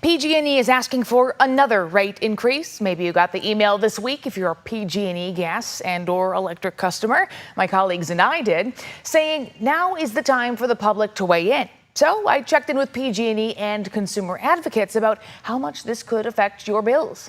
PG&E is asking for another rate increase. Maybe you got the email this week if you're a PG&E gas and/or electric customer. My colleagues and I did, saying now is the time for the public to weigh in. So I checked in with PG&E and consumer advocates about how much this could affect your bills.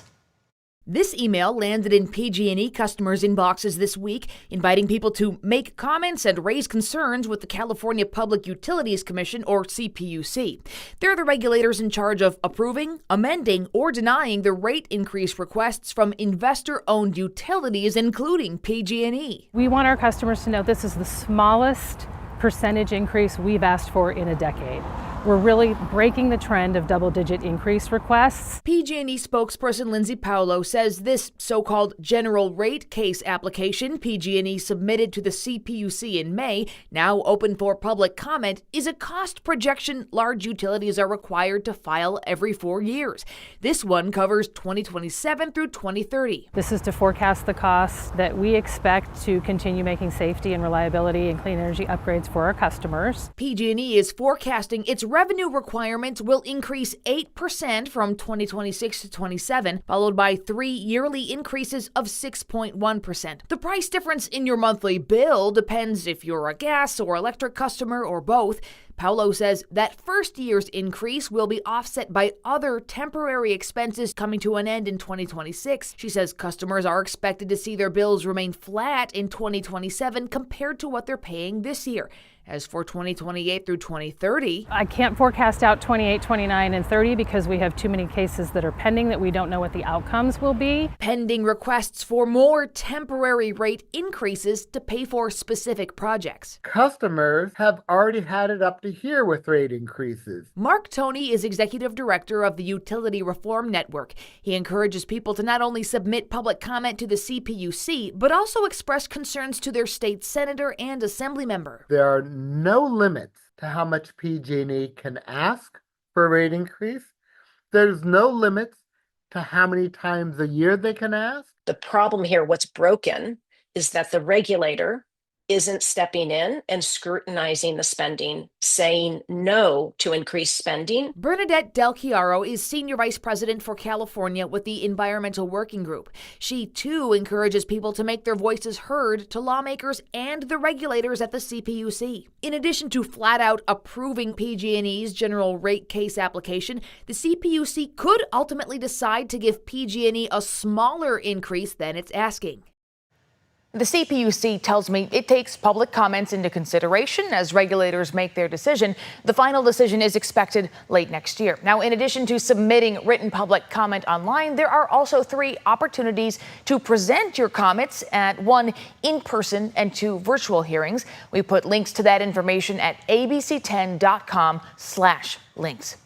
This email landed in PG&E customers' inboxes this week, inviting people to make comments and raise concerns with the California Public Utilities Commission, or CPUC. They're the regulators in charge of approving, amending, or denying the rate increase requests from investor-owned utilities, including PG&E. We want our customers to know this is the smallest percentage increase we've asked for in a decade. We're really breaking the trend of double-digit increase requests. PG&E spokesperson Lindsay Paulo says this so-called general rate case application PG&E submitted to the CPUC in May, now open for public comment, is a cost projection large utilities are required to file every 4 years. This one covers 2027 through 2030. This is to forecast the costs that we expect to continue making safety and reliability and clean energy upgrades for our customers. PG&E is forecasting its revenue requirements will increase 8% from 2026 to 27, followed by 3 yearly increases of 6.1%. The price difference in your monthly bill depends if you're a gas or electric customer or both. Paulo says that first year's increase will be offset by other temporary expenses coming to an end in 2026. She says customers are expected to see their bills remain flat in 2027 compared to what they're paying this year. As for 2028 through 2030, I can't forecast out 28, 29, and 30 because we have too many cases that are pending that we don't know what the outcomes will be. Pending requests for more temporary rate increases to pay for specific projects. Customers have already had it up to here with rate increases. Mark Toney is executive director of the Utility Reform Network. He encourages people to not only submit public comment to the CPUC, but also express concerns to their state senator and assembly member. There are no limits to how much PG&E can ask for a rate increase. There's no limits to how many times a year they can ask. The problem here, what's broken, is that the regulator isn't stepping in and scrutinizing the spending, saying no to increased spending. Bernadette Del Chiaro is Senior Vice President for California with the Environmental Working Group. She, too, encourages people to make their voices heard to lawmakers and the regulators at the CPUC. In addition to flat-out approving PG&E's general rate case application, the CPUC could ultimately decide to give PG&E a smaller increase than it's asking. The CPUC tells me it takes public comments into consideration as regulators make their decision. The final decision is expected late next year. Now, in addition to submitting written public comment online, there are also 3 opportunities to present your comments at 1 in-person and 2 virtual hearings. We put links to that information at abc10.com/links.